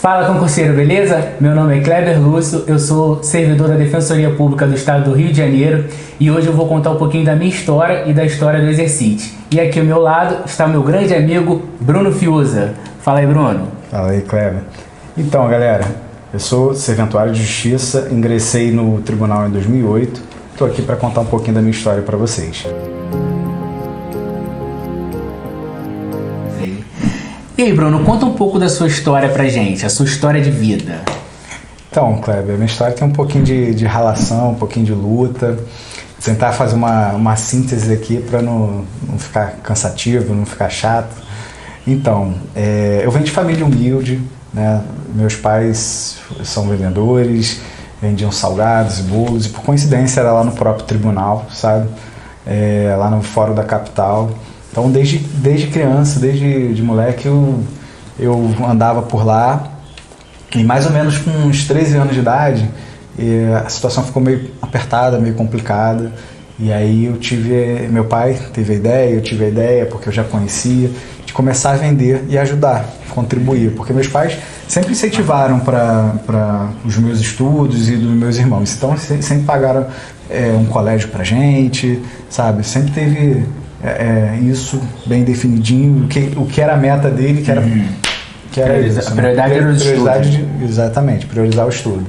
Fala, concurseiro, beleza? Meu nome é Kleber Lúcio, eu sou servidor da Defensoria Pública do Estado do Rio de Janeiro e hoje eu vou contar um pouquinho da minha história e da história do Exercite. E aqui ao meu lado está meu grande amigo Bruno Fiuza. Fala aí, Bruno. Fala aí, Kleber. Então, galera, eu sou serventuário de Justiça, ingressei no tribunal em 2008, estou aqui para contar um pouquinho da minha história para vocês. E aí, Bruno, conta um pouco da sua história pra gente, a sua história de vida. Então, Kleber, minha história tem um pouquinho de ralação, um pouquinho de luta. Vou tentar fazer uma síntese aqui para não ficar cansativo, não ficar chato. Então, eu venho de família humilde, né? Meus pais são vendedores, vendiam salgados e bolos, e por coincidência era lá no próprio tribunal, sabe? Lá no Fórum da Capital. Então, desde criança, desde moleque, eu andava por lá, e mais ou menos com uns 13 anos de idade, a situação ficou meio apertada, meio complicada, e aí meu pai teve a ideia, eu tive a ideia, porque eu já conhecia, de começar a vender e ajudar, contribuir, porque meus pais sempre incentivaram para os meus estudos e dos meus irmãos, então sempre pagaram um colégio pra gente, sabe, sempre teve isso bem definidinho, o que era a meta dele, que era isso, a prioridade era o estudo. Exatamente, priorizar o estudo.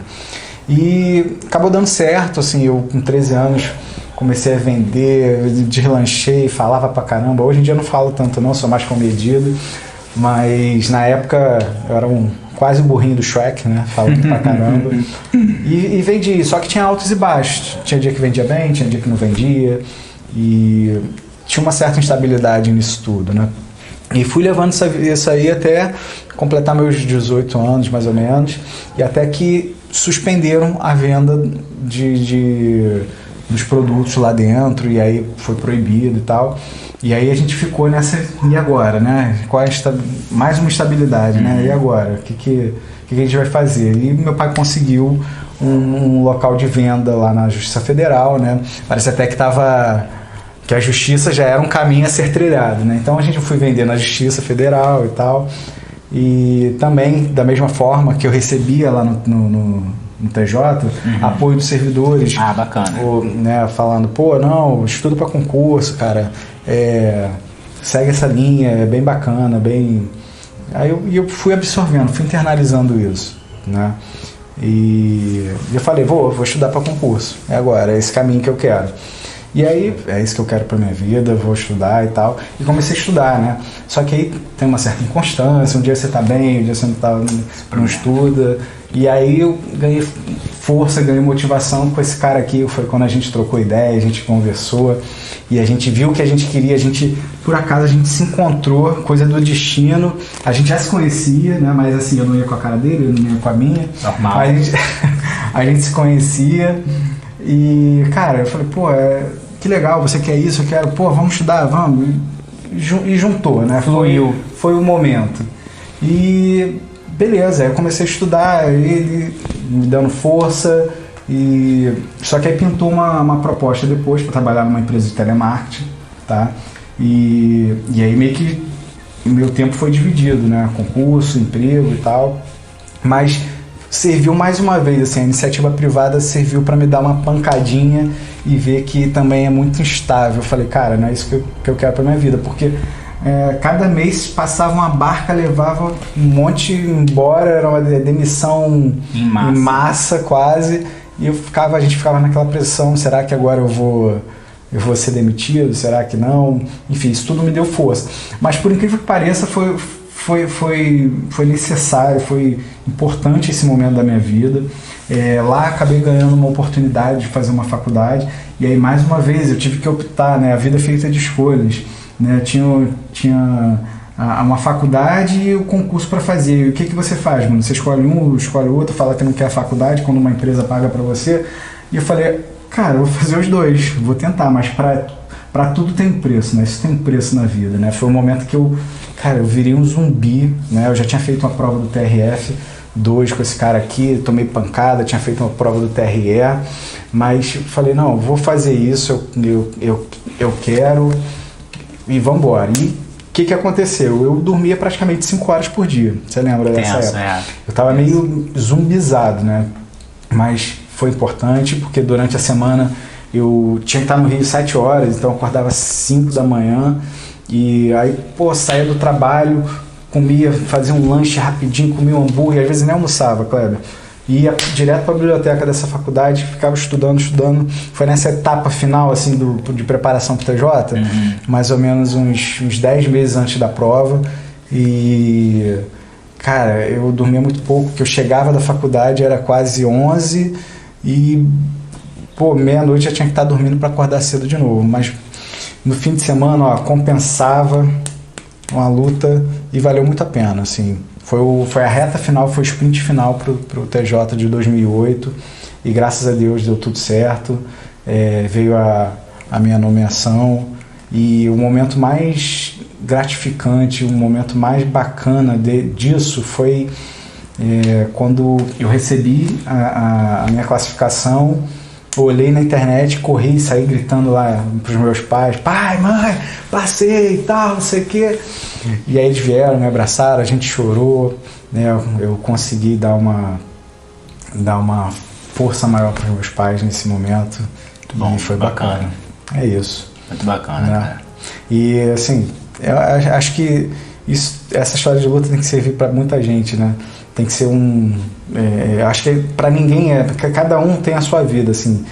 E acabou dando certo, assim, eu com 13 anos comecei a vender, deslanchei, falava pra caramba. Hoje em dia eu não falo tanto não, sou mais comedido, mas na época eu era quase um burrinho do Shrek, né, falando pra caramba. E vendi, só que tinha altos e baixos. Tinha dia que vendia bem, tinha dia que não vendia, e tinha uma certa instabilidade nisso tudo, né? E fui levando isso aí até completar meus 18 anos, mais ou menos, e até que suspenderam a venda dos produtos lá dentro, e aí foi proibido e tal. E aí a gente ficou nessa, e agora, né? Qual é mais uma instabilidade, né? E agora? O que a gente vai fazer? E meu pai conseguiu um local de venda lá na Justiça Federal, né? Parece até que a justiça já era um caminho a ser trilhado, né? Então a gente foi vender na Justiça Federal e tal, e também da mesma forma que eu recebia lá no TJ, apoio dos servidores. Ah, bacana. Né, falando, não, estuda para concurso, cara, segue essa linha, é bem bacana, bem... Aí eu fui absorvendo, fui internalizando isso, né? E eu falei, vou estudar para concurso, agora, é esse caminho que eu quero. E aí, é isso que eu quero pra minha vida, vou estudar e tal. E comecei a estudar, né? Só que aí tem uma certa inconstância, um dia você tá bem, um dia você não estuda. E aí eu ganhei força, ganhei motivação com esse cara aqui. Foi quando a gente trocou ideia, a gente conversou, e a gente viu o que a gente queria. Por acaso, a gente se encontrou, coisa do destino. A gente já se conhecia, né? Mas assim, eu não ia com a cara dele, eu não ia com a minha. Normal. A gente se conhecia. E, cara, eu falei, que legal, você quer isso, eu quero, vamos estudar, vamos. E juntou, né? Fluiu. Foi o momento. E, beleza, eu comecei a estudar, ele me dando força, só que aí pintou uma proposta depois para trabalhar numa empresa de telemarketing, tá? E aí meio que o meu tempo foi dividido, né? Concurso, emprego e tal, mas serviu mais uma vez, assim, a iniciativa privada serviu para me dar uma pancadinha e ver que também é muito instável. Eu falei, cara, não é isso que eu quero para minha vida, porque cada mês passava uma barca, levava um monte embora, era uma demissão em massa quase, e a gente ficava naquela pressão, será que agora eu vou ser demitido, será que não? Enfim, isso tudo me deu força. Mas por incrível que pareça, foi necessário, foi importante esse momento da minha vida. Lá acabei ganhando uma oportunidade de fazer uma faculdade, e aí mais uma vez eu tive que optar, né? A vida é feita de escolhas, né? Tinha uma faculdade e o concurso para fazer. E o que você faz, mano? Você escolhe um, escolhe outro, fala que não quer a faculdade quando uma empresa paga para você. E eu falei, cara, eu vou fazer os dois, vou tentar, mas para tudo tem preço, né? Isso tem preço na vida, né? Foi um momento que eu virei um zumbi, né? Eu já tinha feito uma prova do TRF-2 com esse cara aqui, tomei pancada, tinha feito uma prova do TRE, mas falei, não, vou fazer isso, eu quero, e vamos embora. E que aconteceu? Eu dormia praticamente 5 horas por dia. Você lembra dessa época? Eu tava meio zumbizado, né? Mas foi importante porque durante a semana eu tinha que estar no Rio 7 horas, então eu acordava 5 da manhã e aí, saía do trabalho, comia, fazia um lanche rapidinho, comia um hambúrguer, às vezes nem almoçava, Kleber. Ia direto para a biblioteca dessa faculdade, ficava estudando. Foi nessa etapa final assim, de preparação para o TJ, mais ou menos uns 10 meses antes da prova. E, cara, eu dormia muito pouco, porque eu chegava da faculdade, era quase 11 e, meia-noite já tinha que estar dormindo para acordar cedo de novo. Mas no fim de semana, compensava uma luta e valeu muito a pena, assim. Foi a reta final, foi o sprint final pro TJ de 2008 e graças a Deus deu tudo certo. Veio a minha nomeação e o momento mais gratificante, o momento mais bacana disso foi quando eu recebi a minha classificação. Olhei na internet, corri e saí gritando lá pros meus pais: pai, mãe, passei e tal, não sei o quê. E aí eles vieram, me abraçaram, a gente chorou, né? Eu consegui dar uma força maior para os meus pais nesse momento. Muito bom, e foi bacana. É isso. Muito bacana, né? Cara. E assim, eu acho que essa história de luta tem que servir para muita gente, né? Tem que ser acho que para ninguém porque cada um tem a sua vida, assim.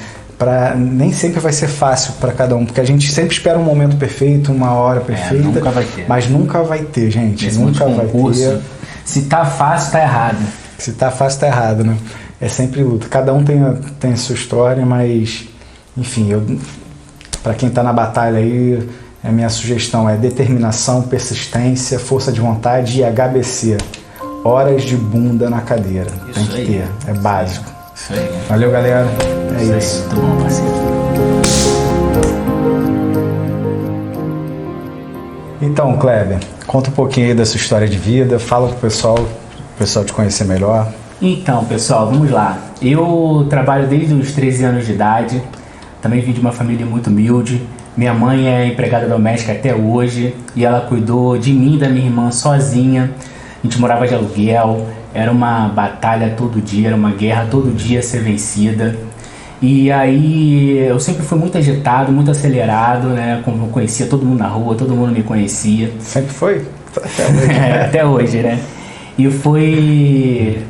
Nem sempre vai ser fácil para cada um, porque a gente sempre espera um momento perfeito, uma hora perfeita, nunca vai ter. Mas nunca vai ter, gente. Nesse nunca vai ter. Se tá fácil, tá errado. Se tá fácil, tá errado, né? É sempre luta. Cada um tem a sua história, mas, enfim, para quem tá na batalha aí, a minha sugestão é determinação, persistência, força de vontade e HBC. Horas de bunda na cadeira. Tem que ter. É básico. Isso aí. Valeu, galera. É isso. Muito bom, parceiro. Então, Kleber, conta um pouquinho aí da sua história de vida. Fala pro pessoal te conhecer melhor. Então, pessoal, vamos lá. Eu trabalho desde os 13 anos de idade. Também vim de uma família muito humilde. Minha mãe é empregada doméstica até hoje. E ela cuidou de mim e da minha irmã sozinha. A gente morava de aluguel, era uma batalha todo dia, era uma guerra todo dia a ser vencida. E aí eu sempre fui muito agitado, muito acelerado, né? Como eu conhecia todo mundo na rua, todo mundo me conhecia. Sempre foi? Até hoje, né? E foi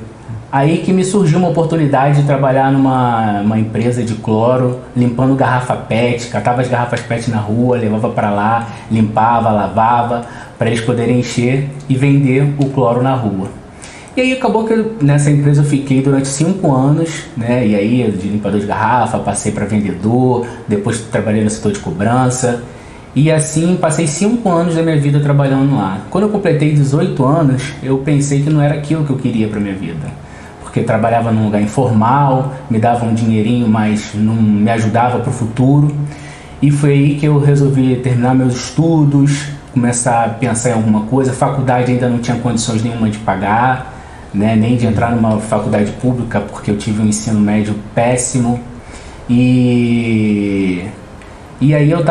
aí que me surgiu uma oportunidade de trabalhar numa empresa de cloro, limpando garrafa PET, catava as garrafas PET na rua, levava para lá, limpava, lavava, para eles poderem encher e vender o cloro na rua. E aí acabou que nessa empresa eu fiquei durante 5 anos, né? E aí de limpador de garrafa, passei para vendedor, depois trabalhei no setor de cobrança. E assim passei 5 anos da minha vida trabalhando lá. Quando eu completei 18 anos, eu pensei que não era aquilo que eu queria para minha vida. Porque trabalhava num lugar informal, me dava um dinheirinho, mas não me ajudava para o futuro. E foi aí que eu resolvi terminar meus estudos, começar a pensar em alguma coisa. A faculdade ainda não tinha condições nenhuma de pagar, né, nem de entrar numa faculdade pública, porque eu tive um ensino médio péssimo. E aí eu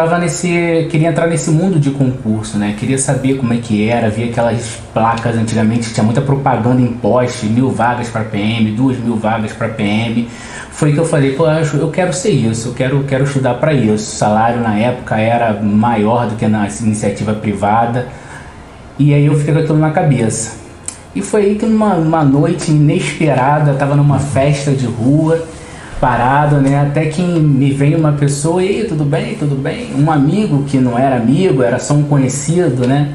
queria entrar nesse mundo de concurso, né? Queria saber como é que era, via aquelas placas antigamente, tinha muita propaganda em poste, 1.000 vagas para PM, 2.000 vagas para PM. Foi que eu falei, eu quero ser isso, eu quero estudar para isso. O salário na época era maior do que na iniciativa privada. E aí eu fiquei com aquilo na cabeça. E foi aí que numa noite inesperada, estava numa festa de rua, parado, né? Até que me veio uma pessoa: e aí, tudo bem? Tudo bem? Um amigo que não era amigo, era só um conhecido, né?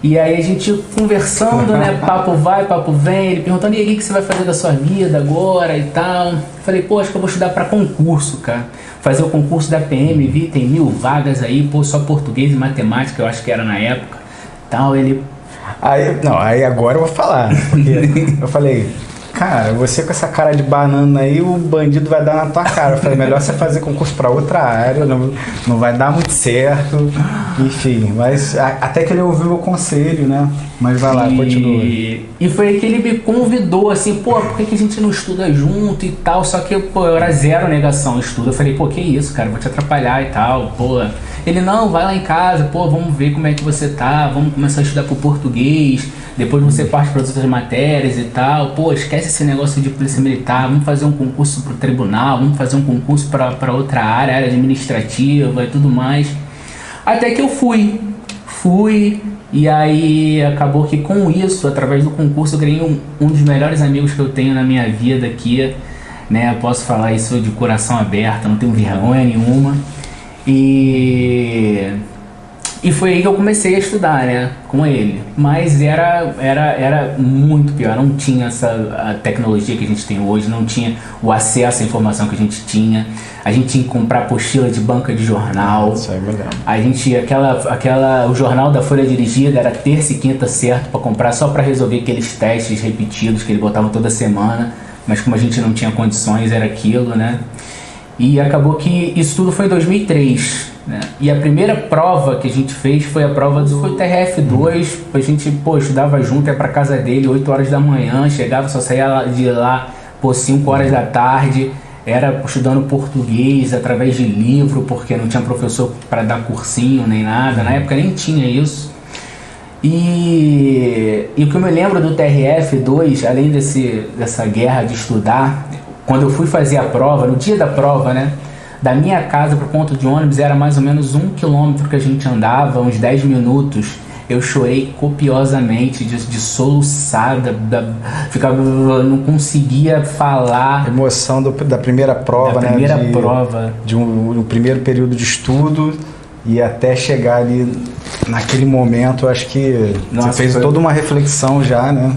E aí a gente conversando, né? Papo vai, papo vem, ele perguntando: e aí, o que você vai fazer da sua vida agora e tal? Falei: acho que eu vou estudar para concurso, cara. Fazer o concurso da PM, vi, tem 1.000 vagas aí, só português e matemática, eu acho que era na época. Tal, ele... Aí agora eu vou falar, porque eu falei, 1.000 vagas, 1.000 vagas, cara, você com essa cara de banana aí, o bandido vai dar na tua cara. Eu falei, melhor você fazer concurso para outra área, não vai dar muito certo. Enfim, mas até que ele ouviu o conselho, né? Mas vai lá, continua. E foi aí que ele me convidou, assim, pô, por que a gente não estuda junto e tal? Só que, pô, eu era zero negação estudo. Eu falei, pô, que isso, cara, vou te atrapalhar e tal, pô. Ele, não, vai lá em casa, pô, vamos ver como é que você tá, vamos começar a estudar pro português, depois você parte para as outras matérias e tal, pô, esquece esse negócio de polícia militar, vamos fazer um concurso pro tribunal, vamos fazer um concurso para outra área administrativa e tudo mais. Até que eu fui, e aí acabou que com isso, através do concurso, eu ganhei um dos melhores amigos que eu tenho na minha vida aqui, né, eu posso falar isso de coração aberto, não tenho vergonha nenhuma. E foi aí que eu comecei a estudar, né, com ele. Mas era muito pior, não tinha a tecnologia que a gente tem hoje, não tinha o acesso à informação que a gente tinha. A gente tinha que comprar apostila de banca de jornal. Isso é verdade. A gente, o jornal da Folha Dirigida era terça e quinta certo para comprar, só para resolver aqueles testes repetidos que ele botava toda semana. Mas como a gente não tinha condições, era aquilo, né? E acabou que isso tudo foi em 2003, né? E a primeira prova que a gente fez foi a prova foi o TRF2. A gente, pô, estudava junto, ia pra casa dele 8 horas da manhã, chegava, só saía de lá, pô, 5 horas da tarde. Era estudando português através de livro, porque não tinha professor para dar cursinho nem nada. Na época nem tinha isso. E o que eu me lembro do TRF2, além dessa guerra de estudar, quando eu fui fazer a prova, no dia da prova, né, da minha casa para o ponto de ônibus era mais ou menos 1 quilômetro que a gente andava, uns 10 minutos. Eu chorei copiosamente, de soluçada, não conseguia falar. Emoção da primeira prova, da primeira prova. De um primeiro período de estudo e até chegar ali naquele momento, eu acho que você fez toda uma reflexão já, né?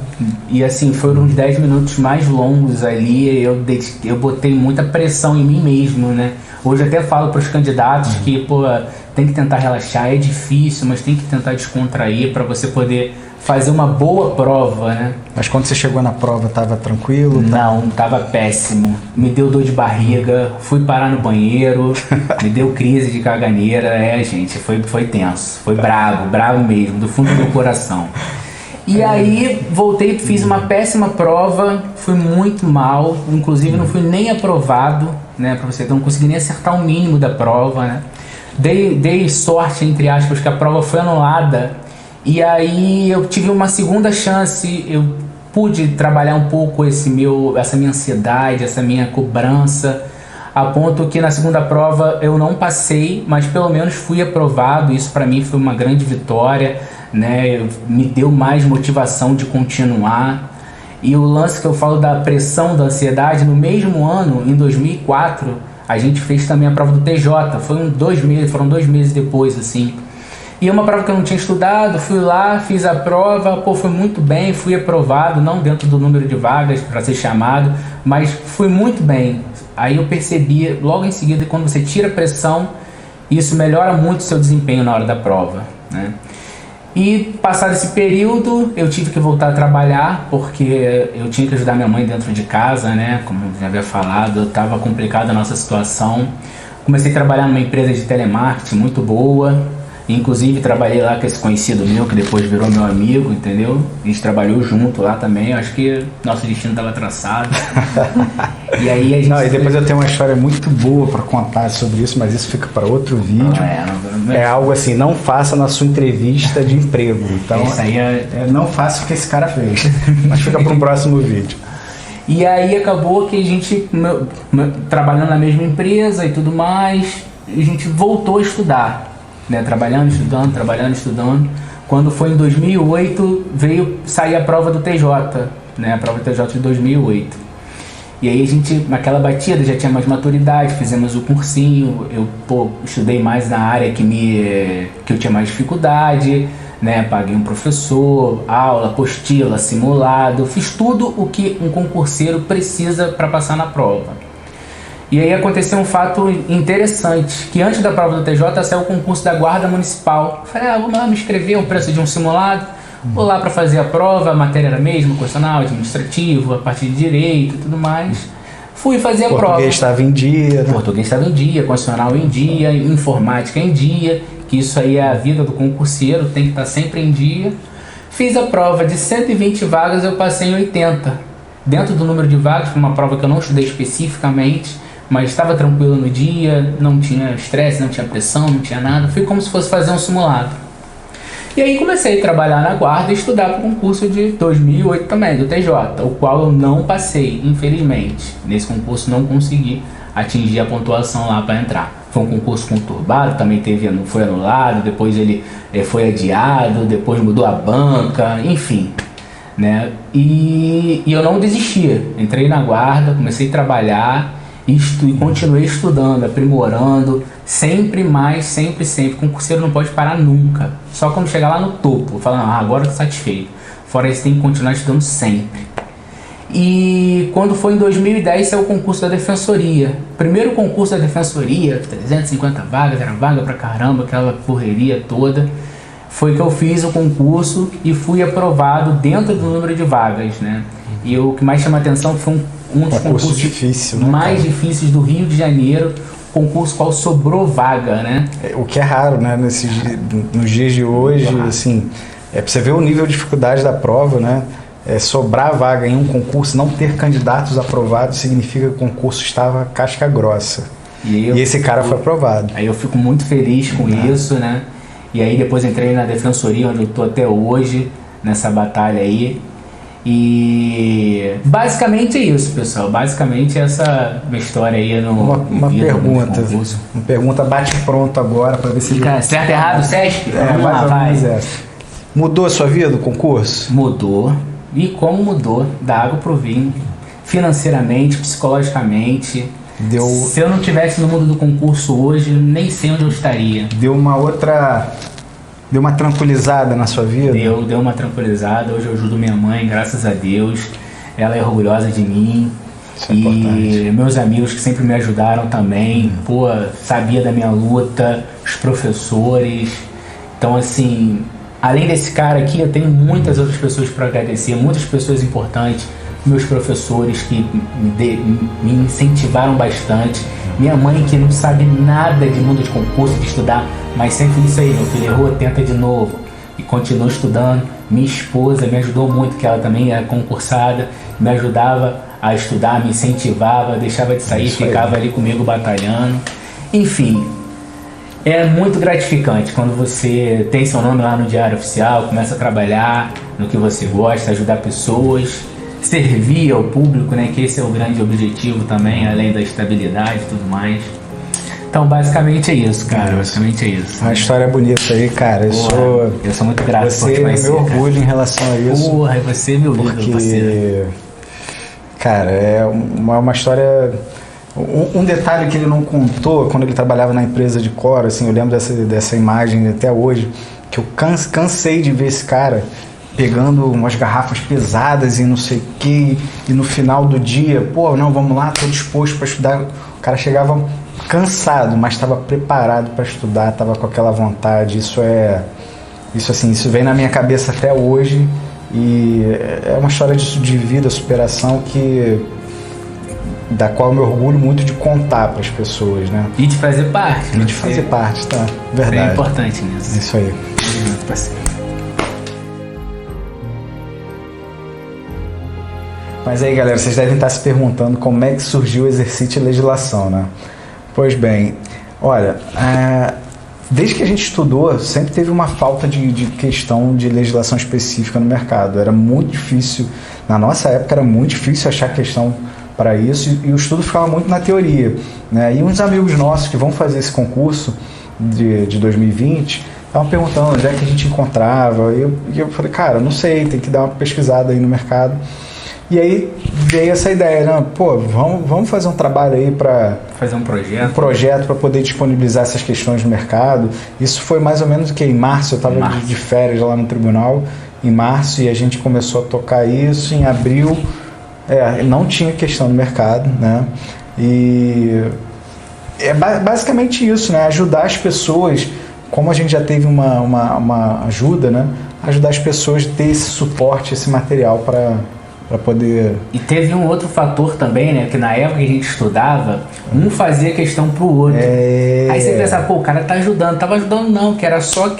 E assim, foram uns 10 minutos mais longos ali, eu botei muita pressão em mim mesmo, né? Hoje eu até falo para os candidatos que, pô, tem que tentar relaxar, é difícil, mas tem que tentar descontrair para você poder fazer uma boa prova, né? Mas quando você chegou na prova, estava tranquilo? Não, estava péssimo. Me deu dor de barriga, fui parar no banheiro, me deu crise de caganeira. Gente, foi tenso, foi bravo mesmo, do fundo do meu coração. E aí voltei, fiz uma péssima prova, fui muito mal, inclusive não fui nem aprovado, né, para você, então não consegui nem acertar o mínimo da prova, né? Dei sorte, entre aspas, que a prova foi anulada. E aí eu tive uma segunda chance, eu pude trabalhar um pouco essa minha ansiedade, essa minha cobrança, a ponto que na segunda prova eu não passei, mas pelo menos fui aprovado. Isso para mim foi uma grande vitória, né? Me deu mais motivação de continuar. E o lance que eu falo da pressão, da ansiedade, no mesmo ano, em 2004, a gente fez também a prova do TJ, foram 2 meses depois, assim. E é uma prova que eu não tinha estudado, fui lá, fiz a prova, pô, foi muito bem, fui aprovado, não dentro do número de vagas para ser chamado, mas fui muito bem. Aí eu percebi, logo em seguida, que quando você tira a pressão, isso melhora muito o seu desempenho na hora da prova, né? E passado esse período, eu tive que voltar a trabalhar, porque eu tinha que ajudar minha mãe dentro de casa, né? Como eu já havia falado, estava complicada a nossa situação. Comecei a trabalhar numa empresa de telemarketing muito boa. Inclusive trabalhei lá com esse conhecido meu, que depois virou meu amigo, entendeu? A gente trabalhou junto lá também, acho que nosso destino estava traçado. E aí a gente... Não, e depois eu tenho uma história muito boa para contar sobre isso, mas isso fica para outro vídeo. É algo assim, não faça na sua entrevista de emprego. Então, isso aí não faça o que esse cara fez, mas fica para um próximo vídeo. E aí acabou que a gente, trabalhando na mesma empresa e tudo mais, a gente voltou a estudar. Né, trabalhando, estudando. Quando foi em 2008, veio sair a prova do TJ, né, a prova do TJ de 2008. E aí a gente, naquela batida, já tinha mais maturidade, fizemos o cursinho, eu estudei mais na área que eu tinha mais dificuldade, né, paguei um professor, aula, apostila, simulado, fiz tudo o que um concurseiro precisa para passar na prova. E aí aconteceu um fato interessante, que antes da prova do TJ saiu o concurso da Guarda Municipal. Eu falei, vamos lá me inscrever, o preço de um simulado. Vou lá para fazer a prova, a matéria era a mesma, constitucional, administrativo, a parte de direito e tudo mais. Fui fazer a prova. Português estava em dia. Né? Português estava em dia, constitucional em dia, informática em dia, que isso aí é a vida do concurseiro, tem que estar sempre em dia. Fiz a prova de 120 vagas, eu passei em 80. Dentro do número de vagas, uma prova que eu não estudei especificamente, mas estava tranquilo no dia, não tinha estresse, não tinha pressão, não tinha nada. Fui como se fosse fazer um simulado. E aí comecei a trabalhar na guarda e estudar para o concurso de 2008 também, do TJ, o qual eu não passei, infelizmente. Nesse concurso não consegui atingir a pontuação lá para entrar. Foi um concurso conturbado, também foi anulado, depois ele foi adiado, depois mudou a banca, enfim. Né? E eu não desistia, entrei na guarda, comecei a trabalhar e continuei estudando, aprimorando, sempre mais, sempre. Concurseiro não pode parar nunca, só quando chegar lá no topo, falando, agora estou satisfeito. Fora isso, tem que continuar estudando sempre. E quando foi em 2010, saiu o concurso da Defensoria. Primeiro concurso da Defensoria, 350 vagas, era vaga pra caramba, aquela correria toda. Foi que eu fiz o concurso e fui aprovado dentro do número de vagas, né? E o que mais chama a atenção foi um dos concursos difícil, né, mais difíceis do Rio de Janeiro, concurso qual sobrou vaga, né? O que é raro, né? Nos dias de hoje, assim, pra você ver o nível de dificuldade da prova, né? Sobrar vaga em um concurso, não ter candidatos aprovados, significa que o concurso estava casca grossa. E esse cara foi aprovado. Aí eu fico muito feliz com isso, né? E aí depois entrei na Defensoria, onde eu tô até hoje, nessa batalha aí. E basicamente é isso, pessoal. Basicamente essa minha história aí no uma pergunta bate pronto agora para ver se certo, errado, Sesc? Vamos lá, vai. Mudou a sua vida o concurso? Mudou. E como mudou, da água pro vinho, financeiramente, psicologicamente. Se eu não tivesse no mundo do concurso hoje, nem sei onde eu estaria. Deu uma tranquilizada na sua vida? Deu uma tranquilizada. Hoje eu ajudo minha mãe, graças a Deus. Ela é orgulhosa de mim. Isso é importante. Meus amigos que sempre me ajudaram também. Sabia da minha luta, os professores. Então, assim, além desse cara aqui, eu tenho muitas outras pessoas para agradecer, muitas pessoas importantes. Meus professores que me incentivaram bastante. Minha mãe que não sabe nada de mundo de concurso, de estudar, mas sempre isso aí, meu filho, errou, tenta de novo. E continua estudando. Minha esposa me ajudou muito, que ela também é concursada, me ajudava a estudar, me incentivava, deixava de sair, ficava ali comigo batalhando. Enfim, é muito gratificante quando você tem seu nome lá no Diário Oficial, começa a trabalhar no que você gosta, ajudar pessoas, servir ao público, né? Que esse é o grande objetivo também, além da estabilidade e tudo mais. Então, basicamente é isso, cara. Basicamente é isso. Uma história bonita aí, cara. Eu sou muito grato por te conhecer. Você é meu orgulho em relação a isso. E você é meu ídolo, parceiro. Cara, é uma história... Um detalhe que ele não contou, quando ele trabalhava na empresa de Cora, assim, eu lembro dessa imagem até hoje, que eu cansei de ver esse cara pegando umas garrafas pesadas e não sei o que, e no final do dia, vamos lá, tô disposto para estudar. O cara chegava cansado, mas estava preparado para estudar, estava com aquela vontade. Isso vem na minha cabeça até hoje, e é uma história de vida, superação da qual eu me orgulho muito de contar para as pessoas, né? E de fazer parte. E de fazer parte, tá? Verdade. É importante nisso. Isso aí. Mas aí, galera, vocês devem estar se perguntando como é que surgiu o Exercite Legislação, né? Pois bem, olha, desde que a gente estudou, sempre teve uma falta de questão de legislação específica no mercado. Era muito difícil, na nossa época era muito difícil achar questão para isso, e o estudo ficava muito na teoria, né? E uns amigos nossos que vão fazer esse concurso de 2020 estavam perguntando onde é que a gente encontrava, e eu falei, cara, não sei, tem que dar uma pesquisada aí no mercado. E aí veio essa ideia, né? Vamos fazer um trabalho aí para fazer um projeto para poder disponibilizar essas questões no mercado. Isso foi mais ou menos em março, eu estava de férias lá no tribunal, em março, e a gente começou a tocar isso. Em abril não tinha questão no mercado, né? E é basicamente isso, né? Ajudar as pessoas como a gente já teve uma ajuda, né? Ajudar as pessoas a ter esse suporte, esse material para poder... E teve um outro fator também, né? Que na época que a gente estudava, um fazia questão pro outro. Aí você pensa, pô, o cara tá ajudando. Tava ajudando não, que era só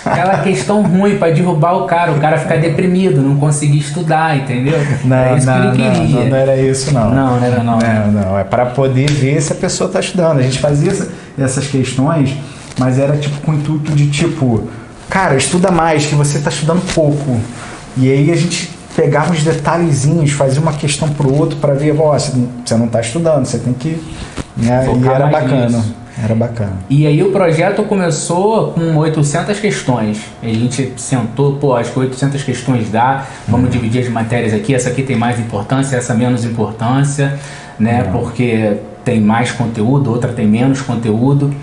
aquela questão ruim pra derrubar o cara ficar deprimido, não conseguir estudar, entendeu? É isso que ele queria. Não era isso, não. Não era não. Não, é para poder ver se a pessoa tá estudando. A gente fazia essas questões, mas era tipo com o intuito de tipo, cara, estuda mais, que você tá estudando pouco. E aí a gente pegava uns detalhezinhos, fazia uma questão pro outro para ver, você não tá estudando, você tem que... Né? E era bacana. Nisso. Era bacana. E aí o projeto começou com 800 questões. A gente sentou, acho que 800 questões dá, vamos dividir as matérias aqui, essa aqui tem mais importância, essa menos importância, né? Porque tem mais conteúdo, outra tem menos conteúdo.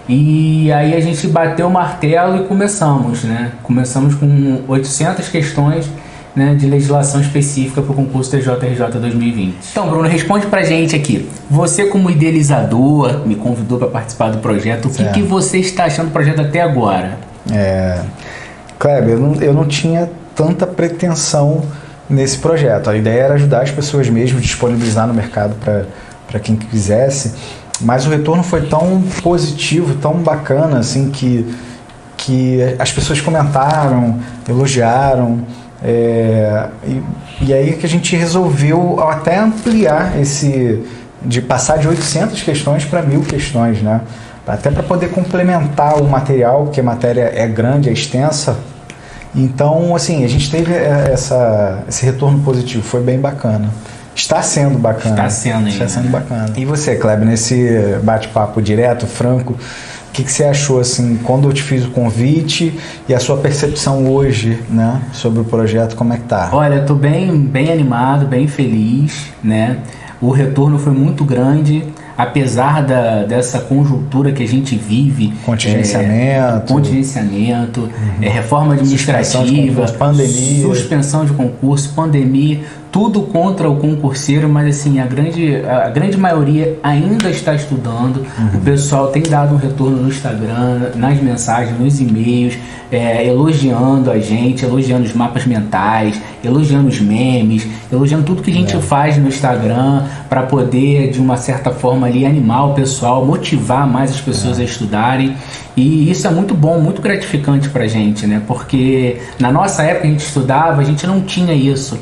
E aí a gente bateu o martelo e começamos, né? Começamos com 800 questões, né, de legislação específica para o concurso TJRJ 2020. Então, Bruno, responde pra gente aqui. Você, como idealizador, me convidou para participar do projeto. O que você está achando do projeto até agora? Kleber, eu não tinha tanta pretensão nesse projeto. A ideia era ajudar as pessoas mesmo, disponibilizar no mercado para quem quisesse. Mas o retorno foi tão positivo, tão bacana, assim, que as pessoas comentaram, elogiaram. E aí que a gente resolveu até ampliar de passar de 800 questões para 1000 questões, né? Até para poder complementar o material, porque a matéria é grande, é extensa. Então, assim, a gente teve esse retorno positivo, foi bem bacana. Está sendo bacana. Está sendo bacana. E você, Kleber, nesse bate-papo direto, franco, o que você achou, assim, quando eu te fiz o convite e a sua percepção hoje, né, sobre o projeto, como é que tá? Olha, eu tô bem animado, bem feliz, né? O retorno foi muito grande, apesar dessa conjuntura que a gente vive. Contingenciamento, reforma administrativa, suspensão de concurso, pandemia, tudo contra o concurseiro, mas assim, a grande maioria ainda está estudando. O pessoal tem dado um retorno no Instagram, nas mensagens, nos e-mails, elogiando a gente, elogiando os mapas mentais, elogiando os memes, elogiando tudo que a gente faz no Instagram para poder, de uma certa forma ali, animar o pessoal, motivar mais as pessoas a estudarem. E isso é muito bom, muito gratificante pra gente, né? Porque na nossa época a gente estudava, a gente não tinha isso.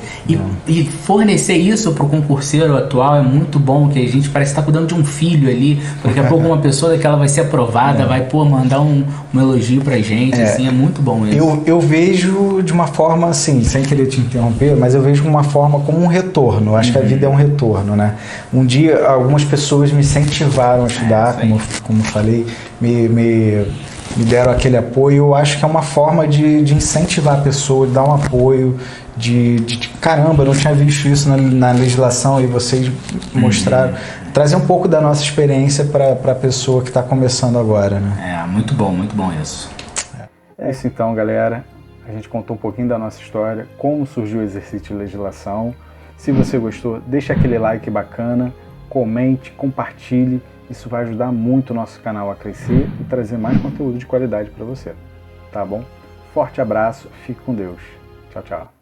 E fornecer isso pro concurseiro atual é muito bom, que a gente parece estar cuidando de um filho ali. Daqui a pouco uma pessoa daquela vai ser aprovada, vai mandar um elogio pra gente, assim, é muito bom isso. Eu vejo de uma forma assim, sem querer te interromper, mas eu vejo de uma forma como um retorno. Eu acho que a vida é um retorno, né? Um dia algumas pessoas me incentivaram a estudar, como eu falei, me deram aquele apoio. Eu acho que é uma forma de incentivar a pessoa, de dar um apoio, caramba, eu não tinha visto isso na legislação e vocês mostraram, trazer um pouco da nossa experiência para a pessoa que está começando agora, né? Muito bom isso. É isso então, galera. A gente contou um pouquinho da nossa história, como surgiu o exercício de legislação. Se você gostou, deixa aquele like bacana, comente, compartilhe. Isso vai ajudar muito o nosso canal a crescer e trazer mais conteúdo de qualidade para você. Tá bom? Forte abraço, fique com Deus. Tchau, tchau.